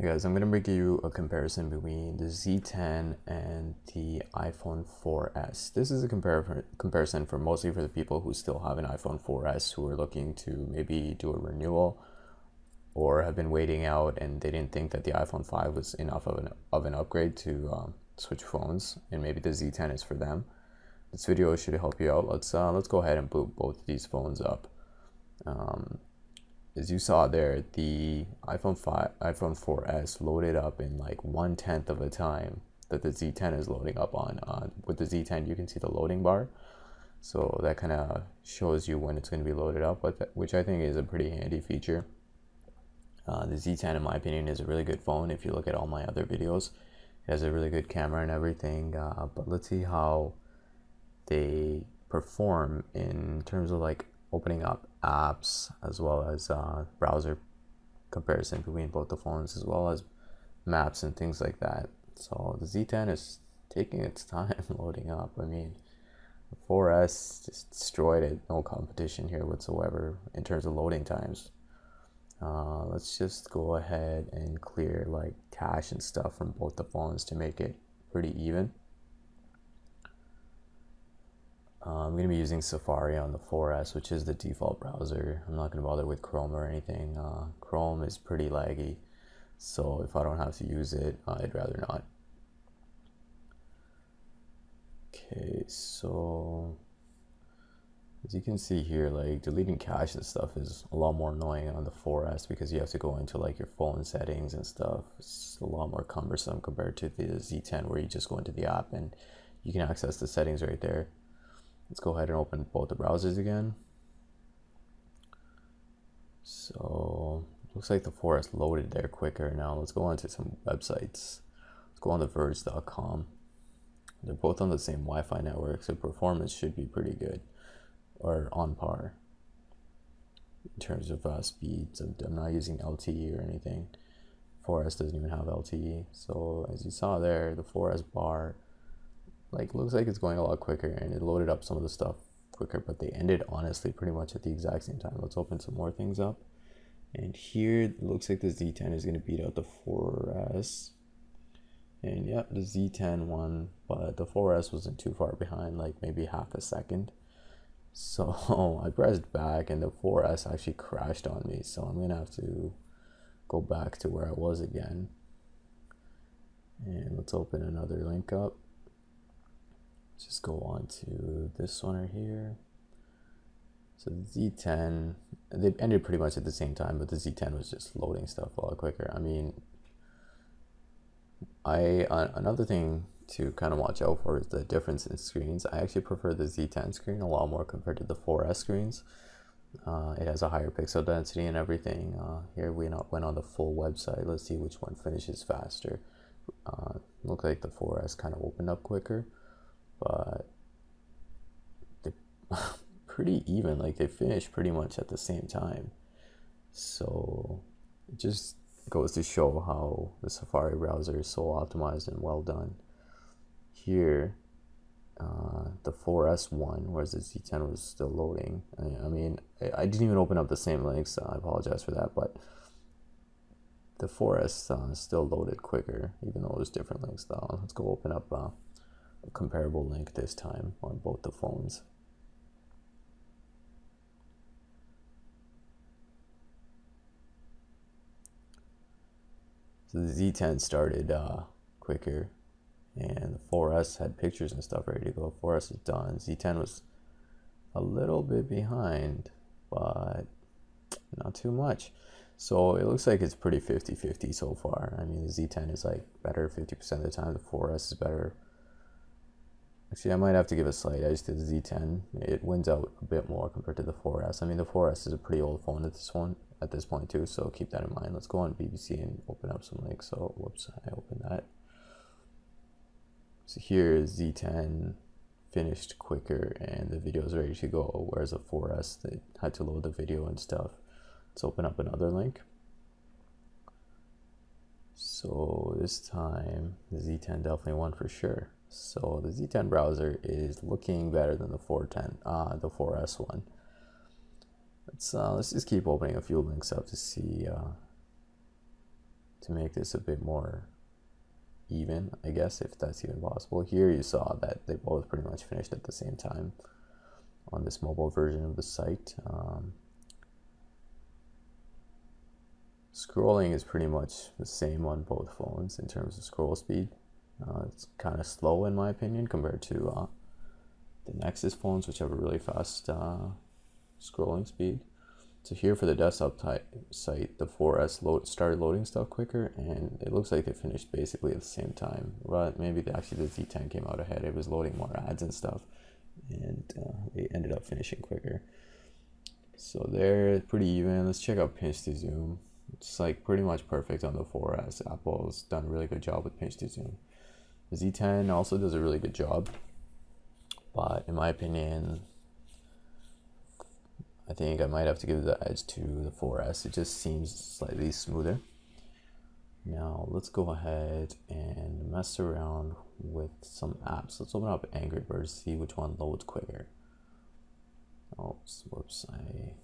Hey guys, I'm going to bring you a comparison between the Z10 and the iPhone 4S. This is a comparison for mostly for the people who still have an iPhone 4S who are looking to maybe do a renewal or have been waiting out and they didn't think that the iPhone 5 was enough of an upgrade to switch phones, and maybe the Z10 is for them. This video should help you out. Let's go ahead and boot both of these phones up. As you saw there, the iPhone 4S loaded up in like 1/10 of a time that the Z10 is loading up on. With the Z10, you can see the loading bar, so that kind of shows you when it's going to be loaded up, which I think is a pretty handy feature. The Z10, in my opinion, is a really good phone. If you look at all my other videos, it has a really good camera and everything. But let's see how they perform in terms of like opening up apps, as well as browser comparison between both the phones, as well as maps and things like that. So the Z10 is taking its time loading up. I mean, the 4S just destroyed it. No competition here whatsoever in terms of loading times. Let's just go ahead and clear like cache and stuff from both the phones to make it pretty even. I'm going to be using Safari on the 4S, which is the default browser. I'm not going to bother with Chrome or anything. Chrome is pretty laggy, so if I don't have to use it, I'd rather not. Okay, so as you can see here, like deleting cache and stuff is a lot more annoying on the 4S because you have to go into like your phone settings and stuff. It's a lot more cumbersome compared to the Z10, where you just go into the app and you can access the settings right there. Let's go ahead and open both the browsers again. So looks like the 4S loaded there quicker. Now let's go on to some websites. Let's go on to verge.com. They're both on the same Wi-Fi network, so performance should be pretty good, or on par in terms of speeds. I'm not using LTE or anything. 4S doesn't even have LTE. So as you saw there, the 4S bar looks like it's going a lot quicker, and it loaded up some of the stuff quicker, but they ended honestly pretty much at the exact same time. Let's open some more things up, and here it looks like the Z10 is going to beat out the 4S, and yeah, the Z10 won, but the 4S wasn't too far behind, like maybe half a second. So I pressed back and the 4S actually crashed on me, so I'm gonna have to go back to where I was again, and let's open another link up. Just go on to this one right here. So the Z10, they ended pretty much at the same time, but the Z10 was just loading stuff a lot quicker. I mean, another thing to kind of watch out for is the difference in screens. I actually prefer the Z10 screen a lot more compared to the 4S screens. It has a higher pixel density and everything. Here we went on the full website. Let's see which one finishes faster. Look like the 4S kind of opened up quicker, but they're pretty even. Like they finished pretty much at the same time. So it just goes to show how the Safari browser is so optimized and well done. Here, the 4S won, whereas the Z10 was still loading. I mean, I didn't even open up the same links. I apologize for that, but the 4S still loaded quicker, even though it was different links. Let's go open up a comparable link this time on both the phones. So the Z10 started quicker, and the 4S had pictures and stuff ready to go. 4S is done. Z10 was a little bit behind, but not too much. So it looks like it's pretty 50-50 so far. I mean, the Z10 is like better 50% of the time. The 4S is better. Actually, I might have to give a slight edge to the Z10. It wins out a bit more compared to the 4S. I mean, the 4S is a pretty old phone at this point too, so keep that in mind. Let's go on BBC and open up some links. So, whoops, I opened that. So here is Z10 finished quicker, and the video is ready to go, whereas the 4S, they had to load the video and stuff. Let's open up another link. So this time, the Z10 definitely won for sure. So the Z10 browser is looking better than the 4S one. Let's just keep opening a few links up to see to make this a bit more even, I guess, if that's even possible. Here you saw that they both pretty much finished at the same time on this mobile version of the site. Scrolling is pretty much the same on both phones in terms of scroll speed. It's kind of slow in my opinion compared to the Nexus phones, which have a really fast scrolling speed. So here for the desktop site, the 4S started loading stuff quicker, and it looks like they finished basically at the same time. But maybe actually the Z10 came out ahead. It was loading more ads and stuff, and they ended up finishing quicker. So they're pretty even. Let's check out pinch to zoom. It's like pretty much perfect on the 4S. Apple's done a really good job with pinch to zoom. The Z10 also does a really good job, but in my opinion, I think I might have to give the edge to the 4S. It just seems slightly smoother. Now let's go ahead and mess around with some apps. Let's open up Angry Birds, see which one loads quicker. Oh, whoops, I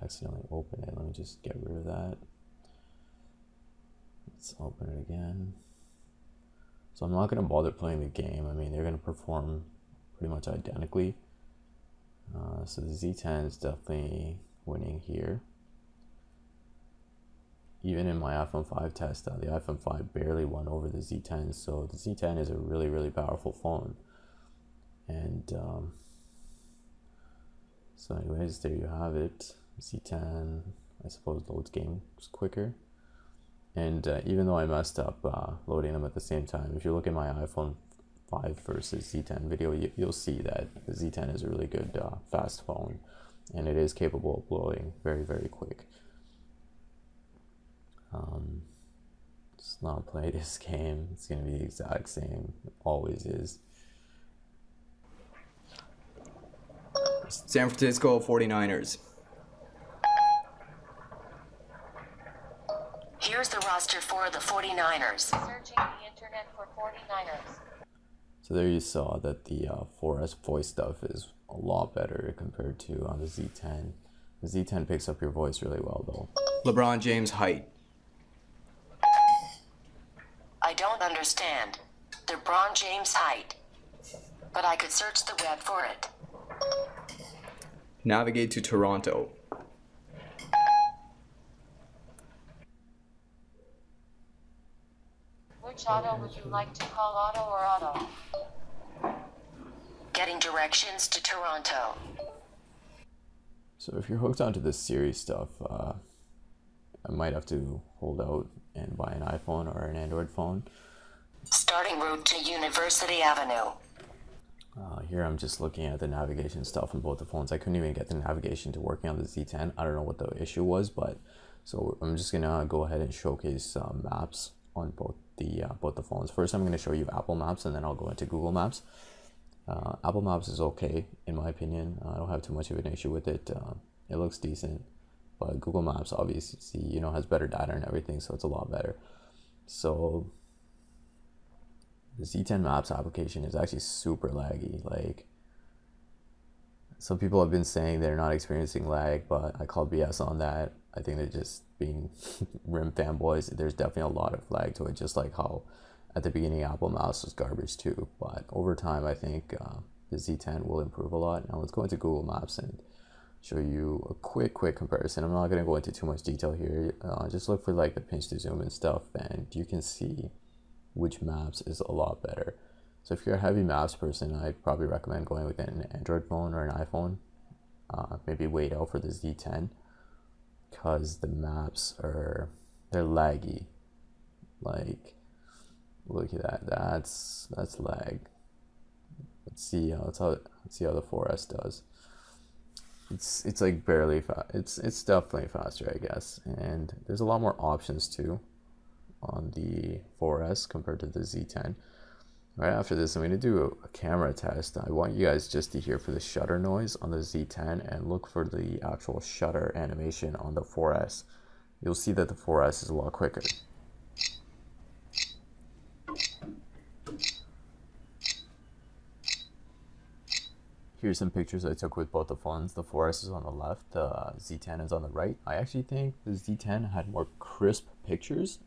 accidentally opened it. Let me just get rid of that. Let's open it again. So I'm not going to bother playing the game. I mean, they're going to perform pretty much identically. So the Z10 is definitely winning here. Even in my iPhone 5 test, the iPhone 5 barely won over the Z10. So the Z10 is a really, really powerful phone. And so anyways, there you have it. Z10, I suppose, loads games quicker. And even though I messed up loading them at the same time, if you look at my iPhone 5 versus Z10 video, you'll see that the Z10 is a really good fast phone, and it is capable of loading very, very quick. Let's not play this game. It's going to be the exact same. It always is. San Francisco 49ers. Here's the roster for the 49ers. Searching the internet for 49ers. So there you saw that the 4S voice stuff is a lot better compared to on the Z10. The Z10 picks up your voice really well though. LeBron James height. I don't understand. LeBron James height. But I could search the web for it. Navigate to Toronto. Which auto would you like to call auto or auto? Getting directions to Toronto. So if you're hooked onto this Siri stuff, I might have to hold out and buy an iPhone or an Android phone. Starting route to University Avenue. Here I'm just looking at the navigation stuff on both the phones. I couldn't even get the navigation to working on the Z10. I don't know what the issue was, but so I'm just gonna go ahead and showcase maps on both the phones. First, I'm going to show you Apple Maps, and then I'll go into Google Maps. Apple Maps is okay in my opinion. I don't have too much of an issue with it. It looks decent, but Google Maps obviously has better data and everything, so it's a lot better. So the Z10 Maps application is actually super laggy. Like, some people have been saying they're not experiencing lag, but I call BS on that. I think they're just being RIM fanboys. There's definitely a lot of lag to it, just like how at the beginning Apple Maps was garbage too. But over time, I think the Z10 will improve a lot. Now let's go into Google Maps and show you a quick comparison. I'm not going to go into too much detail here. Just look for like the pinch to zoom and stuff, and you can see which maps is a lot better. So if you're a heavy maps person, I'd probably recommend going with an Android phone or an iPhone. Maybe wait out for the Z10, because the maps they're laggy. Like, look at that. That's lag. Let's see how the 4S does. It's like barely fast. It's definitely faster, I guess. And there's a lot more options too on the 4S compared to the Z10. Right after this, I'm going to do a camera test. I want you guys just to hear for the shutter noise on the Z10 and look for the actual shutter animation on the 4S. You'll see that the 4S is a lot quicker. Here's some pictures I took with both the phones. The 4S is on the left, the Z10 is on the right. I actually think the Z10 had more crisp pictures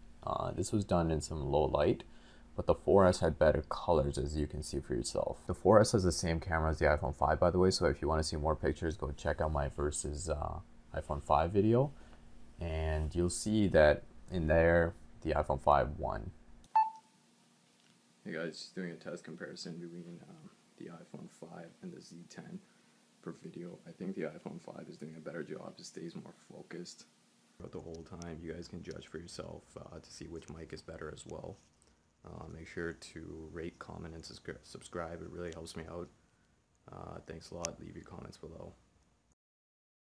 This was done in some low light, but the 4S had better colors, as you can see for yourself. The 4S has the same camera as the iPhone 5, by the way, so if you want to see more pictures, go check out my versus iPhone 5 video, and you'll see that in there, the iPhone 5 won. Hey guys, just doing a test comparison between the iPhone 5 and the Z10 for video. I think the iPhone 5 is doing a better job. It stays more focused throughout the whole time. You guys can judge for yourself to see which mic is better as well. Make sure to rate, comment, and subscribe. It really helps me out. Thanks a lot. Leave your comments below.